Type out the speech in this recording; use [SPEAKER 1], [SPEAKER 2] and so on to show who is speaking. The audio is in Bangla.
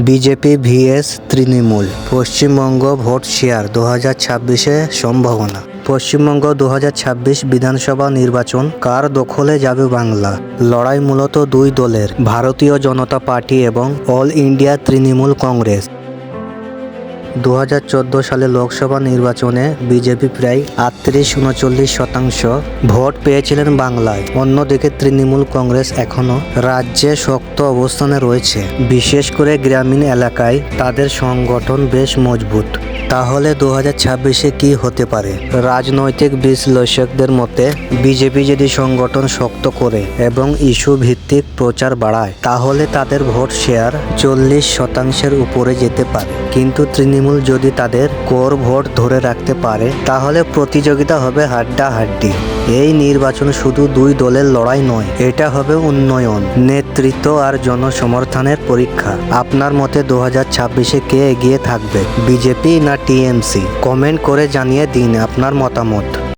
[SPEAKER 1] BJP vs Trinamool Paschimbanga vote share 2026-এ সম্ভাবনা। পশ্চিমবঙ্গ 2026 বিধানসভা নির্বাচন কার দখলে যাবে বাংলা? লড়াই মূলত দুই দলের, ভারতীয় জনতা পার্টি এবং অল ইন্ডিয়া তৃণমূল কংগ্রেস। 2014 সালে লোকসভা নির্বাচনে বিজেপি প্রায় 38-39% ভোট পেয়েছিলেন বাংলায়। অন্যদিকে তৃণমূল কংগ্রেস এখনও রাজ্যে শক্ত অবস্থানে রয়েছে, বিশেষ করে গ্রামীণ এলাকায় তাদের সংগঠন বেশ মজবুত। তাহলে 2026-এ কি হতে পারে? রাজনৈতিক বিশ্লেষকদের মতে বিজেপি যদি সংগঠন শক্ত করে এবং ইস্যু ভিত্তিক প্রচার বাড়ায় তাহলে তাদের ভোট শেয়ার 40%-এর উপরে যেতে পারে। কিন্তু তৃণমূল যদি তাদের কোর ভোট ধরে রাখতে পারে তাহলে প্রতিযোগিতা হবে হাড্ডাহাড্ডি। এই নির্বাচন শুধু দুই দলের লড়াই নয়, এটা হবে উন্নয়ন, নেতৃত্ব আর জনসমর্থনের পরীক্ষা। আপনার মতে 2026-এ কে এগিয়ে থাকবে, বিজেপি না টিএমসি? কমেন্ট করে জানিয়ে দিন আপনার মতামত।